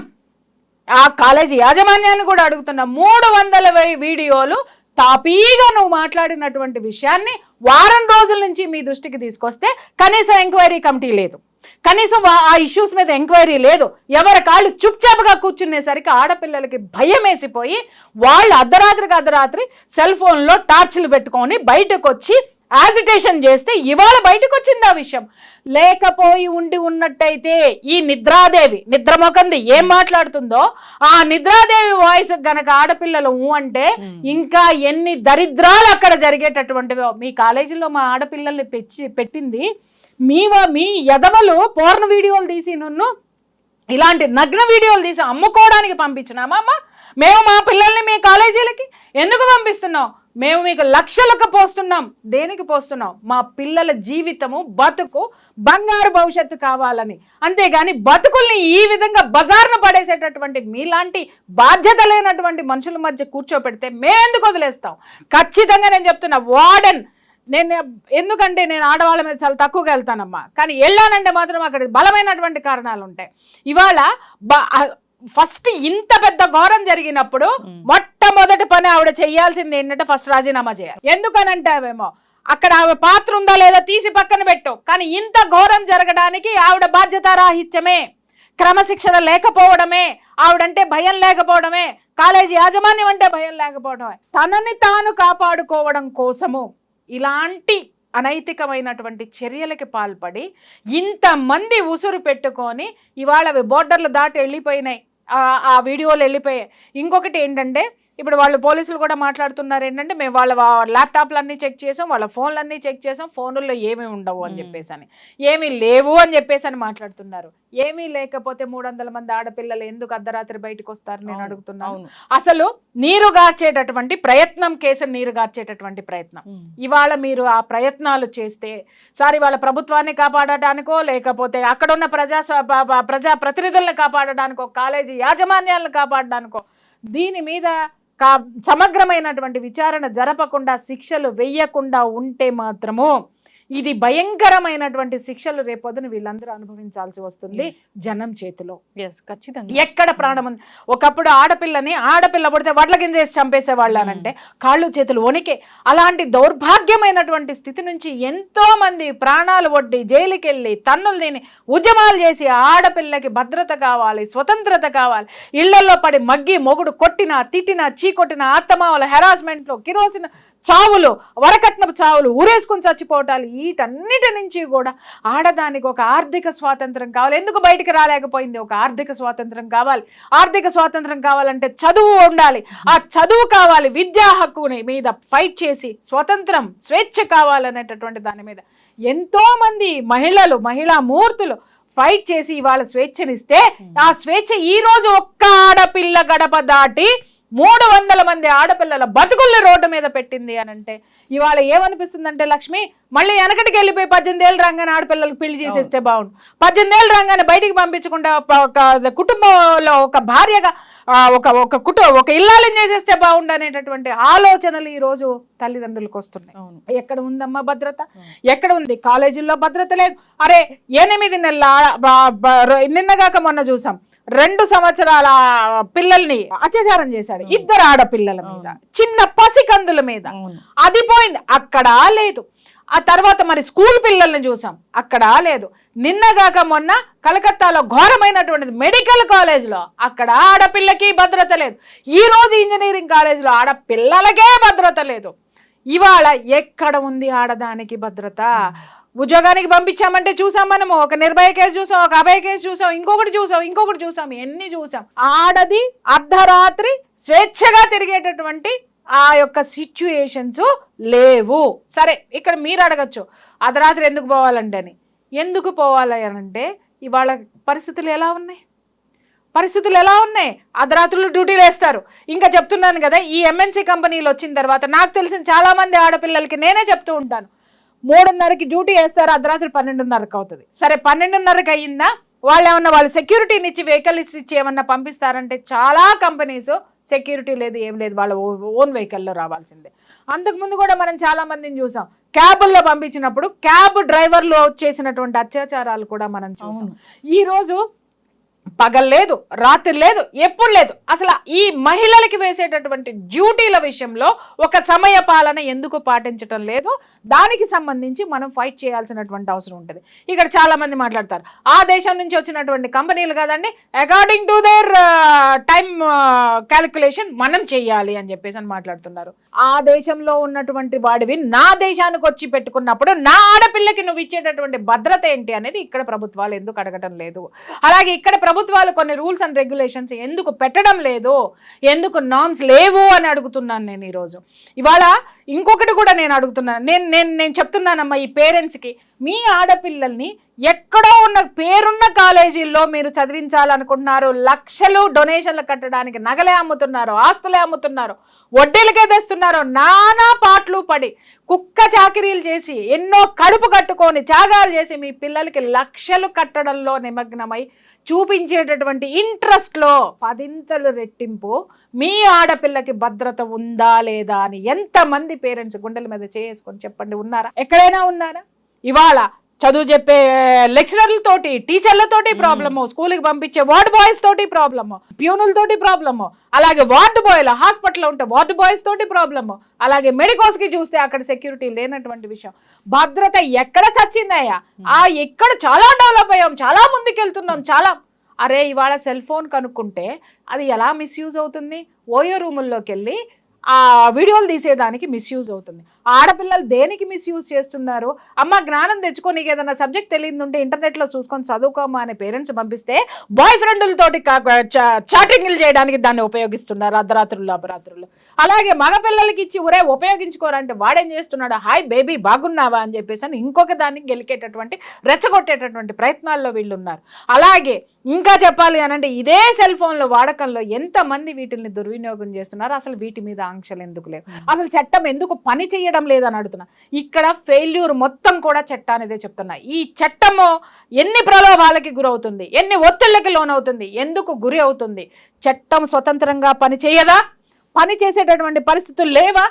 B: ఆ కాలేజీ యాజమాన్యాన్ని కూడా అడుగుతున్నా, 300 వీడియోలు తాపీగా నువ్వు మాట్లాడినటువంటి విషయాన్ని వారం రోజుల నుంచి మీ దృష్టికి తీసుకొస్తే కనీసం ఎంక్వైరీ కమిటీ లేదు, కనీసం ఆ ఇష్యూస్ మీద ఎంక్వైరీ లేదు. ఎవరి కాళ్ళు చుప్చాపుగా కూర్చునేసరికి ఆడపిల్లలకి భయం వేసిపోయి వాళ్ళు అర్ధరాత్రి సెల్ ఫోన్లో టార్చ్లు పెట్టుకొని బయటకు వచ్చి యాజిటేషన్ చేస్తే ఇవాళ బయటకు వచ్చింది ఆ విషయం. లేకపోయి ఉన్నట్టయితే ఈ నిద్రాదేవి, నిద్రమొకంది ఏం మాట్లాడుతుందో ఆ నిద్రాదేవి వాయిస్ గనక ఆడపిల్లలు అంటే ఇంకా ఎన్ని దరిద్రాలు అక్కడ జరిగేటటువంటివో. మీ కాలేజీలో మా ఆడపిల్లల్ని పెట్టింది మీ యదవలు పోర్న్ వీడియోలు తీసి నన్ను ఇలాంటి నగ్న వీడియోలు తీసి అమ్ముకోవడానికి పంపించినామా అమ్మ? మేము మా పిల్లల్ని మీ కాలేజీలకి ఎందుకు పంపిస్తున్నాం? మేము మీకు లక్షలకు పోస్తున్నాం. దేనికి పోస్తున్నాం? మా పిల్లల జీవితము, బతుకు, బంగారు భవిష్యత్తు కావాలని. అంతేగాని బతుకుల్ని ఈ విధంగా బజార్ను పడేసేటటువంటి మీలాంటి బాధ్యత లేనటువంటి మనుషుల మధ్య కూర్చోపెడితే మేమెందుకు వదిలేస్తాం? ఖచ్చితంగా నేను చెప్తున్నా, వార్డెన్ ఎందుకంటే నేను ఆడవాళ్ళ మీద చాలా తక్కువగా వెళ్తానమ్మా, కానీ వెళ్ళానంటే మాత్రం అక్కడ బలమైనటువంటి కారణాలు ఉంటాయి. ఇవాళ ఫస్ట్ ఇంత పెద్ద ఘోరం జరిగినప్పుడు మొట్టమొదటి పని ఆవిడ చేయాల్సింది ఏంటంటే ఫస్ట్ రాజీనామా చేయాలి. ఎందుకనంటే అవేమో అక్కడ ఆవిడ పాత్ర ఉందా లేదా తీసి పక్కన పెట్టు, కానీ ఇంత ఘోరం జరగడానికి ఆవిడ బాధ్యతారాహిత్యమే, క్రమశిక్షణ లేకపోవడమే, ఆవిడంటే భయం లేకపోవడమే, కాలేజీ యాజమాన్యం అంటే భయం లేకపోవడమే, తనని తాను కాపాడుకోవడం కోసము ఇలాంటి అనైతికమైనటువంటి చర్యలకి పాల్పడి ఇంతమంది ఉసురు పెట్టుకొని ఇవాళ అవి బోర్డర్లు దాటి వెళ్ళిపోయినాయి, ఆ వీడియోలు వెళ్ళిపోయాయి. ఇంకొకటి ఏంటంటే ఇప్పుడు వాళ్ళు పోలీసులు కూడా మాట్లాడుతున్నారు ఏంటంటే మేము వాళ్ళ ల్యాప్టాప్లన్నీ చెక్ చేసాం, వాళ్ళ ఫోన్లన్నీ చెక్ చేసాం, ఫోనుల్లో ఏమీ ఉండవు అని చెప్పేసి అని, ఏమీ లేవు అని చెప్పేసి అని మాట్లాడుతున్నారు. ఏమీ లేకపోతే 300 మంది ఆడపిల్లలు ఎందుకు అర్ధరాత్రి బయటకు వస్తారు నేను అడుగుతున్నాను. అసలు నీరు గార్చేటటువంటి ప్రయత్నం, కేసును నీరు గార్చేటటువంటి ప్రయత్నం ఇవాళ మీరు ఆ ప్రయత్నాలు చేస్తే సార్ ఇవాళ ప్రభుత్వాన్ని కాపాడడానికో లేకపోతే అక్కడున్న ప్రజా ప్రతినిధులను కాపాడడానికో కాలేజీ యాజమాన్యాలను కాపాడడానికో దీని మీద సమగ్రమైనటువంటి విచారణ జరపకుండా శిక్షలు వెయ్యకుండా ఉంటే మాత్రము ఇది భయంకరమైనటువంటి శిక్షలు రేపొద్దున వీళ్ళందరూ అనుభవించాల్సి వస్తుంది జనం చేతిలో.
A: ఖచ్చితంగా.
B: ఎక్కడ ప్రాణం ఉంది. ఒకప్పుడు ఆడపిల్ల పుడితే వడ్ల కింద వేసి చంపేసేవాళ్ళు అనంటే కాళ్ళు చేతులు వణికే. అలాంటి దౌర్భాగ్యమైనటువంటి స్థితి నుంచి ఎంతో మంది ప్రాణాలు ఒడ్డి జైలుకి వెళ్ళి తన్నులు తిని ఉద్యమాలు చేసి ఆడపిల్లకి భద్రత కావాలి, స్వతంత్రత కావాలి, ఇళ్లలో పడి మగ్గి మొగుడు కొట్టినా తిట్టినా చీకొట్టిన ఆత్తమావల హెరాస్మెంట్లు, కిరోసిన చావులు, వరకట్నపు చావులు, ఊరేసుకుని చచ్చిపోవటాలు, వీటన్నిటి నుంచి కూడా ఆడదానికి ఒక ఆర్థిక స్వాతంత్రం కావాలి. ఎందుకు బయటికి రాలేకపోయింది? ఒక ఆర్థిక స్వాతంత్రం కావాలి. ఆర్థిక స్వాతంత్రం కావాలంటే చదువు ఉండాలి. ఆ చదువు కావాలి. విద్యా హక్కుని మీద ఫైట్ చేసి స్వతంత్రం, స్వేచ్ఛ కావాలనేటటువంటి దాని మీద ఎంతో మంది మహిళా మూర్తులు ఫైట్ చేసి ఇవాళ స్వేచ్ఛనిస్తే ఆ స్వేచ్ఛ ఈ రోజు ఒక్క ఆడపిల్ల గడప దాటి 300 మంది ఆడపిల్లల బతుకుల్ని రోడ్డు మీద పెట్టింది అని అంటే ఇవాళ ఏమనిపిస్తుందంటే, లక్ష్మి మళ్ళీ వెనకటికి వెళ్ళిపోయి 18 ఏళ్ళు రాగానే ఆడపిల్లలకు పెళ్లి చేసేస్తే బాగుండు, 18 ఏళ్ళు రాగానే బయటికి పంపించకుండా ఒక కుటుంబంలో ఒక భార్యగా ఒక ఇల్లాలని చేసేస్తే బాగుండు అనేటటువంటి ఆలోచనలు ఈ రోజు తల్లిదండ్రులకు వస్తున్నాయి. ఎక్కడ ఉందమ్మా భద్రత? ఎక్కడ ఉంది? కాలేజీల్లో భద్రత లేదు. అరే 8 నెలల నిన్నగాక మొన్న చూసాం 2 సంవత్సరాల పిల్లల్ని అత్యాచారం చేశాడు, 2 ఆడపిల్లల మీద, చిన్న పసికందుల మీద. అది పోయింది, అక్కడ లేదు. ఆ తర్వాత మరి స్కూల్ పిల్లల్ని చూసాం, అక్కడ లేదు. నిన్నగాక మొన్న కలకత్తాలో ఘోరమైనటువంటిది మెడికల్ కాలేజ్లో, అక్కడ ఆడపిల్లకి భద్రత లేదు. ఈ రోజు ఇంజనీరింగ్ కాలేజ్లో ఆడపిల్లలకే భద్రత లేదు. ఇవాళ ఎక్కడ ఉంది ఆడదానికి భద్రత? ఉద్యోగానికి పంపించామంటే చూసాం మనము, ఒక నిర్భయ కేసు చూసాం, ఒక అభయ కేసు చూసాం, ఇంకొకటి చూసాం, ఎన్ని చూసాం. ఆడది అర్ధరాత్రి స్వేచ్ఛగా తిరిగేటటువంటి ఆ యొక్క సిచ్యుయేషన్స్ లేవు. సరే, ఇక్కడ మీరు అడగచ్చు అర్ధరాత్రి ఎందుకు పోవాలంటే అని. ఎందుకు పోవాలి అనంటే ఇవాళ పరిస్థితులు ఎలా ఉన్నాయి? అర్ధరాత్రులు డ్యూటీలు వేస్తారు. ఇంకా చెప్తున్నాను కదా, ఈ ఎంఎన్సీ కంపెనీలు వచ్చిన తర్వాత నాకు తెలిసిన చాలా మంది ఆడపిల్లలకి నేనే చెప్తూ ఉంటాను, 3:30కి డ్యూటీ వేస్తారు, అర్ధరాత్రి 12:30కి అవుతుంది. సరే 12:30కి అయ్యిందా, వాళ్ళు సెక్యూరిటీని ఇచ్చి వెహికల్ ఇచ్చి ఏమన్నా పంపిస్తారంటే చాలా కంపెనీస్ సెక్యూరిటీ లేదు, ఏం లేదు, వాళ్ళ ఓన్ వెహికల్లో రావాల్సిందే. అంతకుముందు కూడా మనం చాలా మందిని చూసాం, క్యాబుల్లో పంపించినప్పుడు క్యాబ్ డ్రైవర్లు చేసినటువంటి అత్యాచారాలు కూడా మనం చూసాం. ఈరోజు పగలు లేదు, రాత్రి లేదు, ఎప్పుడు లేదు. అసలు ఈ మహిళలకి వేసేటటువంటి డ్యూటీల విషయంలో ఒక సమయ పాలన ఎందుకు పాటించడం లేదు? దానికి సంబంధించి మనం ఫైట్ చేయాల్సినటువంటి అవసరం ఉంటుంది. ఇక్కడ చాలా మంది మాట్లాడతారు, ఆ దేశం నుంచి వచ్చినటువంటి కంపెనీలు కదండి, according to their time calculation మనం చెయ్యాలి అని చెప్పేసి అని మాట్లాడుతున్నారు. ఆ దేశంలో ఉన్నటువంటి వాడివి నా దేశానికి వచ్చి పెట్టుకున్నప్పుడు నా ఆడపిల్లకి నువ్వు ఇచ్చేటటువంటి భద్రత ఏంటి అనేది ఇక్కడ ప్రభుత్వాలు ఎందుకు అడగటం లేదు? అలాగే ఇక్కడ ప్రభుత్వాలు కొన్ని రూల్స్ అండ్ రెగ్యులేషన్స్ ఎందుకు పెట్టడం లేదు? ఎందుకు నార్మ్స్ లేవు అని అడుగుతున్నాను నేను ఈరోజు. ఇవాళ ఇంకొకటి కూడా నేను అడుగుతున్నాను, నేను చెప్తున్నానమ్మా ఈ పేరెంట్స్కి, మీ ఆడపిల్లల్ని ఎక్కడో ఉన్న పేరున్న కాలేజీల్లో మీరు చదివించాలనుకుంటున్నారు, లక్షలు డొనేషన్లు కట్టడానికి నగలే అమ్ముతున్నారు, ఆస్తులే అమ్ముతున్నారు, వడ్డీలకే తెస్తున్నారు, నానా పాటలు పడి కుక్క చాకిరీలు చేసి ఎన్నో కడుపు కట్టుకొని త్యాగాలు చేసి మీ పిల్లలకి లక్షలు కట్టడంలో నిమగ్నమై చూపించేటటువంటి ఇంట్రెస్ట్లో 10 రెట్టింపు మీ ఆడపిల్లకి భద్రత ఉందా లేదా అని ఎంతమంది పేరెంట్స్ గుండెల మీద చేసుకొని చెప్పండి, ఉన్నారా? ఎక్కడైనా ఉన్నారా? ఇవాళ చదువు చెప్పే లెక్చరర్లతోటి, టీచర్లతోటి ప్రాబ్లము, స్కూల్కి పంపించే వార్డ్ బాయ్స్ తోటి ప్రాబ్లము, ప్యూనులతోటి ప్రాబ్లము, అలాగే వార్డ్ బాయ్లు హాస్పిటల్లో ఉంటే వార్డ్ బాయ్స్ తోటి ప్రాబ్లము, అలాగే మెడికోస్కి చూస్తే అక్కడ సెక్యూరిటీ లేనటువంటి విషయం. భద్రత ఎక్కడ చచ్చిందయ్యా? ఎక్కడ చాలా డెవలప్ అయ్యాం, చాలా ముందుకెళ్తున్నాం, చాలా. అరే ఇవాళ సెల్ ఫోన్ కనుక్కుంటే అది ఎలా మిస్యూజ్ అవుతుంది? ఓయో రూముల్లోకి వెళ్ళి ఆ వీడియోలు తీసేదానికి మిస్యూజ్ అవుతుంది. ఆడపిల్లలు దేనికి మిస్యూజ్ చేస్తున్నారు? అమ్మ జ్ఞానం తెచ్చుకో, నీకు ఏదైనా సబ్జెక్ట్ తెలియదు ఉంటే ఇంటర్నెట్లో చూసుకొని చదువుకోమా అనే పేరెంట్స్ పంపిస్తే బాయ్ ఫ్రెండ్లతోటి చాటింగ్లు చేయడానికి దాన్ని ఉపయోగిస్తున్నారు అర్ధరాత్రులు. అలాగే మగపిల్లలకి ఇచ్చి ఒరే ఉపయోగించుకోరంటే వాడేం చేస్తున్నాడు, హాయ్ బేబీ బాగున్నావా అని చెప్పేసి అని ఇంకొక దాన్ని గెలికేటటువంటి రెచ్చగొట్టేటటువంటి ప్రయత్నాల్లో వీళ్ళు ఉన్నారు. అలాగే ఇంకా చెప్పాలి అనంటే ఇదే సెల్ ఫోన్ల వాడకంలో ఎంతమంది వీటిని దుర్వినియోగం చేస్తున్నారు? అసలు వీటి మీద ఆంక్షలు ఎందుకు లేవు? అసలు చట్టం ఎందుకు పని చేయడం లేదని అడుగుతున్నా. ఇక్కడ ఫెయిల్యూర్ మొత్తం కూడా చట్టానిదే చెప్తున్నా. ఈ చట్టము ఎన్ని ప్రలోభాలకి గురవుతుంది, ఎన్ని ఒత్తిళ్ళకి లోనవుతుంది, ఎందుకు గురి అవుతుంది? చట్టం స్వతంత్రంగా పని చేయదా? పని చేసేటటువంటి పరిస్థితులు లేవా?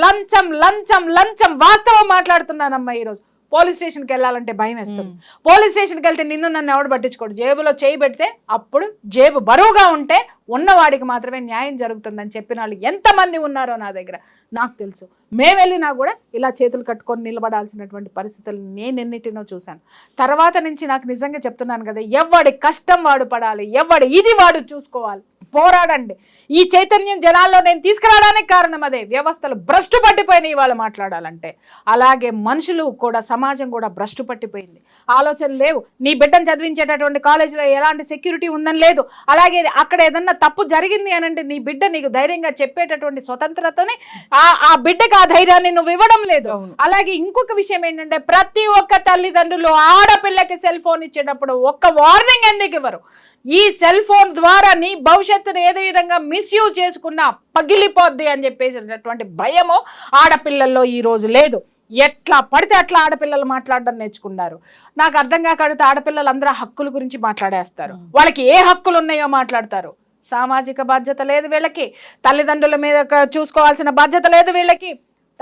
B: లంచం లంచం లంచం. వాస్తవం మాట్లాడుతున్నానమ్మా ఈరోజు. పోలీస్ స్టేషన్కి వెళ్ళాలంటే భయం వేస్తుంది. పోలీస్ స్టేషన్కి వెళ్తే నిన్ను నన్ను ఎవడు పట్టించుకోడు. జేబులో చేయి పెడితే అప్పుడు జేబు బరువుగా ఉంటే ఉన్నవాడికి మాత్రమే న్యాయం జరుగుతుందని చెప్పిన వాళ్ళు ఎంతమంది ఉన్నారో నా దగ్గర నాకు తెలుసు. మేము వెళ్ళినా కూడా ఇలా చేతులు కట్టుకొని నిలబడాల్సినటువంటి పరిస్థితులు నేను ఎన్నిటినో చూశాను. తర్వాత నుంచి నాకు నిజంగా చెప్తున్నాను కదా, ఎవడి కష్టం వాడు పడాలి, ఎవడి ఇది వాడు చూసుకోవాలి, పోరాడండి. ఈ చైతన్యం జనాల్లో నేను తీసుకురావడానికి కారణం అదే. వ్యవస్థలు భ్రష్టు పట్టిపోయినాయి ఇవాళ మాట్లాడాలంటే. అలాగే మనుషులు కూడా, సమాజం కూడా భ్రష్టు పట్టిపోయింది. ఆలోచన లేవు. నీ బిడ్డను చదివించేటటువంటి కాలేజీలో ఎలాంటి సెక్యూరిటీ ఉందని లేదు. అలాగే అక్కడ ఏదన్నా తప్పు జరిగింది అనంటే నీ బిడ్డ నీకు ధైర్యంగా చెప్పేటటువంటి స్వతంత్రతని ఆ బిడ్డకి ఆ ధైర్యాన్ని నువ్వు ఇవ్వడం లేదు. అలాగే ఇంకొక విషయం ఏంటంటే, ప్రతి ఒక్క తల్లిదండ్రులు ఆడపిల్లకి సెల్ ఫోన్ ఇచ్చేటప్పుడు ఒక్క వార్నింగ్ ఎందుకు ఇవ్వరు? ఈ సెల్ ఫోన్ ద్వారా నీ భవిష్యత్తును ఏదే విధంగా మిస్యూజ్ చేసుకున్నా పగిలిపోద్ది అని చెప్పేసినటువంటి భయము ఆడపిల్లల్లో ఈ రోజు లేదు. ఎట్లా పడితే అట్లా ఆడపిల్లలు మాట్లాడడం నేర్చుకున్నారు. నాకు అర్థం కాకడితే ఆడపిల్లలు అందరూ హక్కుల గురించి మాట్లాడేస్తారు. వాళ్ళకి ఏ హక్కులు ఉన్నాయో మాట్లాడతారు. సామాజిక బాధ్యత లేదు వీళ్ళకి. తల్లిదండ్రుల మీద చూసుకోవాల్సిన బాధ్యత లేదు వీళ్ళకి.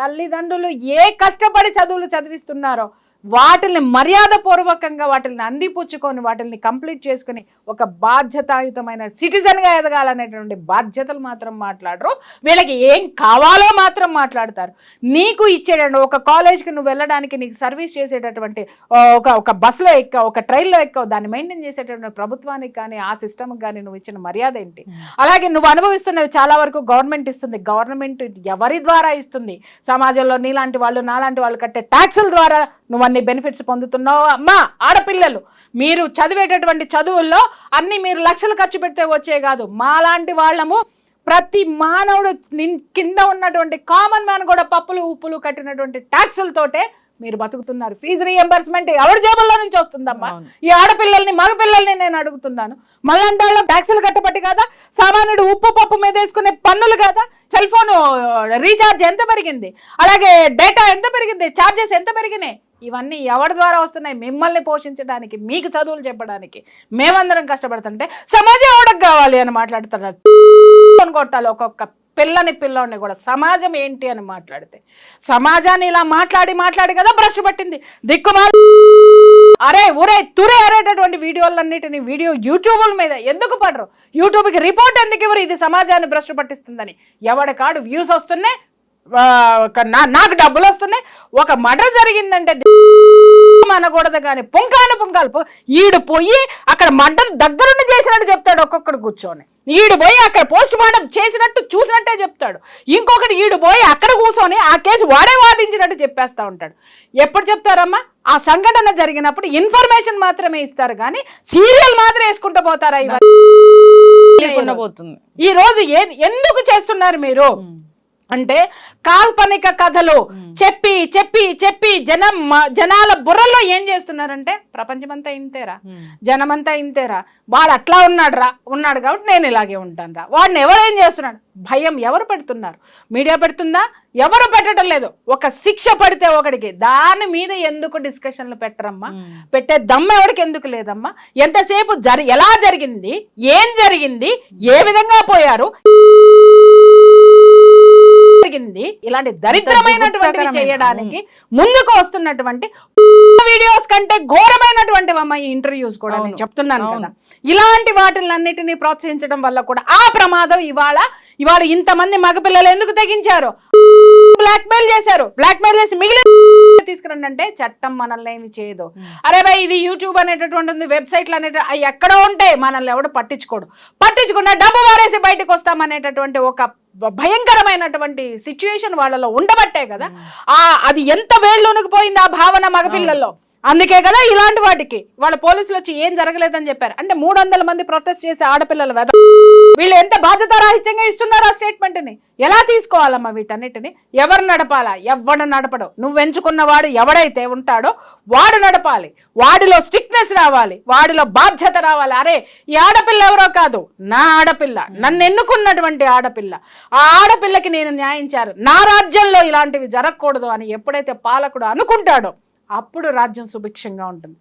B: తల్లిదండ్రులు ఏ కష్టపడి చదువులు చదివిస్తున్నారో వాటిని మర్యాదపూర్వకంగా వాటిని అందిపుచ్చుకొని వాటిని కంప్లీట్ చేసుకుని ఒక బాధ్యతాయుతమైన సిటిజన్గా ఎదగాలనేటువంటి బాధ్యతలు మాత్రం మాట్లాడరు. వీళ్ళకి ఏం కావాలో మాత్రం మాట్లాడతారు. నీకు ఇచ్చేటండి ఒక కాలేజ్కి నువ్వు వెళ్ళడానికి నీకు సర్వీస్ చేసేటటువంటి ఒక బస్సులో ఎక్కావు, ఒక ట్రైన్లో ఎక్కావు, దాన్ని మెయింటైన్ చేసేటటువంటి ప్రభుత్వానికి కానీ ఆ సిస్టమ్కి కానీ నువ్వు ఇచ్చిన మర్యాద ఏంటి? అలాగే నువ్వు అనుభవిస్తున్నవి చాలా వరకు గవర్నమెంట్ ఇస్తుంది. గవర్నమెంట్ ఎవరి ద్వారా ఇస్తుంది? సమాజంలో నీలాంటి వాళ్ళు నాలాంటి వాళ్ళు కట్టే ట్యాక్సుల ద్వారా నువ్వు అన్ని బెనిఫిట్స్ పొందుతున్నావు. అమ్మా ఆడపిల్లలు, మీరు చదివేటటువంటి చదువుల్లో అన్ని మీరు లక్షలు ఖర్చు పెడితే వచ్చే కాదు. మాలాంటి వాళ్ళము ప్రతి మానవుడు కింద ఉన్నటువంటి కామన్ మ్యాన్ కూడా పప్పులు ఉప్పులు కట్టినటువంటి ట్యాక్సులతోటే మీరు బతుకుతున్నారు. ఫీజు రీఎంబర్స్మెంట్ ఎవరి జేబుల్లో నుంచి వస్తుందమ్మా? ఈ ఆడపిల్లల్ని మగపిల్లల్ని నేను అడుగుతున్నాను. మళ్ళంటే వాళ్ళ ట్యాక్సులు కట్టబట్టి కాదా? సామాన్యుడు ఉప్పు పప్పు మీద వేసుకునే పన్నులు కాదా? సెల్ ఫోన్ రీఛార్జ్ ఎంత పెరిగింది? అలాగే డేటా ఎంత పెరిగింది? ఛార్జెస్ ఎంత పెరిగినాయి? ఇవన్నీ ఎవరి ద్వారా వస్తున్నాయి? మిమ్మల్ని పోషించడానికి, మీకు చదువులు చెప్పడానికి మేమందరం కష్టపడుతుంటే సమాజం ఎవరికి కావాలి అని మాట్లాడుతున్నారు. కొట్టాలి ఒక్కొక్క పిల్లోని కూడా. సమాజం ఏంటి అని మాట్లాడితే సమాజాన్ని ఇలా మాట్లాడి కదా భ్రష్టు పట్టింది. దిక్కుమాల అరే ఊరే తురే అరేటటువంటి వీడియోలన్నిటిని యూట్యూబ్ల మీద ఎందుకు పడరు? యూట్యూబ్కి రిపోర్ట్ ఎందుకు ఇవ్వరు? ఇది సమాజాన్ని భ్రష్టు పట్టిస్తుందని. ఎవడికాడు వ్యూస్ వస్తున్నాయి, నాకు డబ్బులు వస్తున్నాయి. ఒక మర్డర్ జరిగిందంటే అనకూడదు కానీ పుంకాలు ఈడు పోయి అక్కడ మర్డర్ దగ్గరుండి చేసినట్టు చెప్తాడు. ఒక్కొక్కడు కూర్చొని ఈడు పోయి అక్కడ పోస్ట్ మార్టం చేసినట్టు చూసినట్టే చెప్తాడు. ఇంకొకటి ఈడు పోయి అక్కడ కూర్చొని ఆ కేసు వాడే వాదించినట్టు చెప్పేస్తా ఉంటాడు. ఎప్పుడు చెప్తారమ్మా? ఆ సంఘటన జరిగినప్పుడు ఇన్ఫర్మేషన్ మాత్రమే ఇస్తారు కానీ సీరియల్ మాత్రం వేసుకుంటూ పోతారా? ఈ రోజు ఎందుకు చేస్తున్నారు మీరు అంటే కాల్పనిక కథలు చెప్పి చెప్పి చెప్పి జనాల బుర్రల్లో ఏం చేస్తున్నారంటే ప్రపంచమంతా ఇంతేరా, జనమంతా ఇంతేరా, వాడు అట్లా ఉన్నాడు కాబట్టి నేను ఇలాగే ఉంటాను రా. వాడిని ఎవరేం చేస్తున్నాడు? భయం ఎవరు పెడుతున్నారు? మీడియా పెడుతుందా? ఎవరు పెట్టడం లేదు. ఒక శిక్ష పడితే ఒకడికి దాని మీద ఎందుకు డిస్కషన్లు పెట్టరమ్మా? పెట్టే దమ్ము ఎవరికి ఎందుకు లేదమ్మా? ఎంతసేపు ఎలా జరిగింది, ఏం జరిగింది, ఏ విధంగా పోయారు, ఇలాంటి దరిద్రమైనటువంటి చేయడానికి ముందుకు వస్తున్నటువంటి వీడియోస్ కంటే ఘోరమైనటువంటి ఈ ఇంటర్వ్యూస్ కూడా నేను చెప్తున్నాను కదా. ఇలాంటి వాటిలన్నిటినీ ప్రోత్సహించడం వల్ల కూడా ఆ ప్రమాదం ఇవాళ ఇంతమంది మగపిల్లలు ఎందుకు తెగించారు? బ్లాక్మెయిల్ చేశారు. బ్లాక్మెయిల్ చేసి మిగిలిన తీసుకురండి అంటే చట్టం మనల్ని ఏమి చేయదు. అరే భయ్ ఇది యూట్యూబ్ అనేటటువంటి వెబ్సైట్లు అవి ఎక్కడో ఉంటాయి, మనల్ని ఎవడు పట్టించుకున్నా డబ్బు వారేసి బయటకు వస్తామనేటటువంటి ఒక భయంకరమైనటువంటి సిచ్యువేషన్ వాళ్ళలో ఉండబట్టే కదా అది ఎంత వేళ్ళలోనికి పోయింది ఆ భావన మగపిల్లల్లో. అందుకే కదా ఇలాంటి వాటికి వాళ్ళ పోలీసులు వచ్చి ఏం జరగలేదని చెప్పారు. అంటే 300 మంది ప్రొటెస్ట్ చేసి ఆడపిల్లలు వీళ్ళు ఎంత బాధ్యతారాహిత్యంగా ఇస్తున్నారు ఆ స్టేట్మెంట్ ని. ఎలా తీసుకోవాలమ్మా వీటన్నిటిని? ఎవరు నడపాలా? ఎవడు నడపడు. నువ్వు ఎంచుకున్న వాడు ఎవడైతే ఉంటాడో వాడు నడపాలి. వాడిలో స్ట్రిక్ట్నెస్ రావాలి, వాడిలో బాధ్యత రావాలి. అరే ఈ ఆడపిల్ల ఎవరో కాదు, నా ఆడపిల్ల, నన్ను ఎన్నుకున్నటువంటి ఆడపిల్ల, ఆ ఆడపిల్లకి నేను న్యాయం చేయాలి, నా రాజ్యంలో ఇలాంటివి జరగకూడదు అని ఎప్పుడైతే పాలకుడు అనుకుంటాడో అప్పుడు రాజ్యం సుభిక్షంగా ఉంటుంది.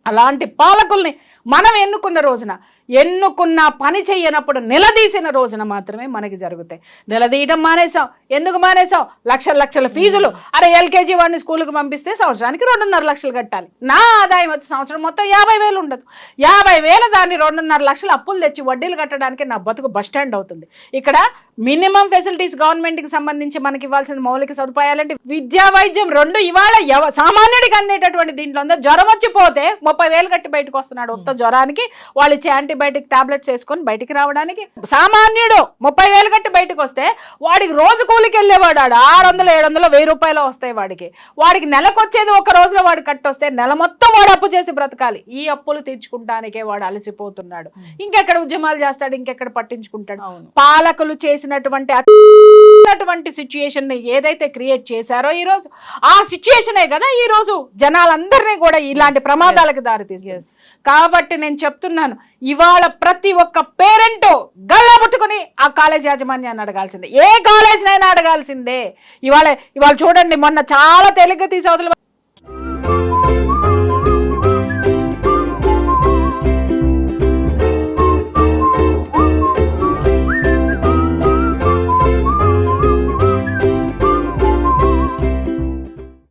B: అలాంటి పాలకుల్ని మనం ఎన్నుకున్న రోజున ఎన్నుకున్న పని చెయ్యనప్పుడు నిలదీసిన రోజున మాత్రమే మనకి జరుగుతాయి. నిలదీయడం మానేసాం. ఎందుకు మానేసాం? లక్షల ఫీజులు. అరే ఎల్కేజీ వాడిని స్కూల్కి పంపిస్తే సంవత్సరానికి 2.5 లక్షలు కట్టాలి. నా ఆదాయం వచ్చి సంవత్సరం మొత్తం 50,000 ఉండదు. 50,000 దాన్ని 2.5 లక్షలు అప్పులు తెచ్చి వడ్డీలు కట్టడానికి నా బతుకు బస్ స్టాండ్ అవుతుంది. ఇక్కడ మినిమం ఫెసిలిటీస్ గవర్నమెంట్కి సంబంధించి మనకి ఇవ్వాల్సిన మౌలిక సదుపాయాలంటే విద్యా వైద్యం 2 ఇవాళ సామాన్యుడికి అందేటటువంటి దీంట్లో ఉందో. జ్వరం వచ్చిపోతే 30,000 కట్టి బయటకు వస్తున్నాడు. ఉత్త జ్వరానికి వాళ్ళు ఇచ్చే యాంటీబయాటిక్ టాబ్లెట్స్ వేసుకొని బయటికి రావడానికి. సామాన్యుడు 30,000 కట్టి బయటకు వస్తే వాడికి రోజు కూలికి వెళ్ళేవాడు 600, 700, 1000 రూపాయలు వస్తాయి వాడికి నెలకు వచ్చేది ఒక రోజులో వాడు కట్టొస్తే నెల మొత్తం వాడు అప్పు చేసి బ్రతకాలి. ఈ అప్పులు తీర్చుకుంటానికే వాడు అలసిపోతున్నాడు. ఇంకెక్కడ ఉద్యమాలు చేస్తాడు, ఇంకెక్కడ పట్టించుకుంటాడు. పాలకులు చేసినటువంటి సిచ్యుయేషన్ ని ఏదైతే క్రియేట్ చేశారో ఈ రోజు, ఆ సిచ్యుయేషనే కదా ఈ రోజు జనాలందరినీ కూడా ఇలాంటి ప్రమాదాలకు దారితీస్తుంది. కాబట్టి నేను చెప్తున్నాను, ఇవాళ ప్రతి ఒక్క పేరెంట్ గల్లబుట్టుకుని ఆ కాలేజ్ యాజమాన్యాన్ని అడగాల్సిందే. ఏ కాలేజ్నైనా అడగాల్సిందే. ఇవాళ చూడండి, మొన్న చాలా తేలిగ్గా తీసి అవతల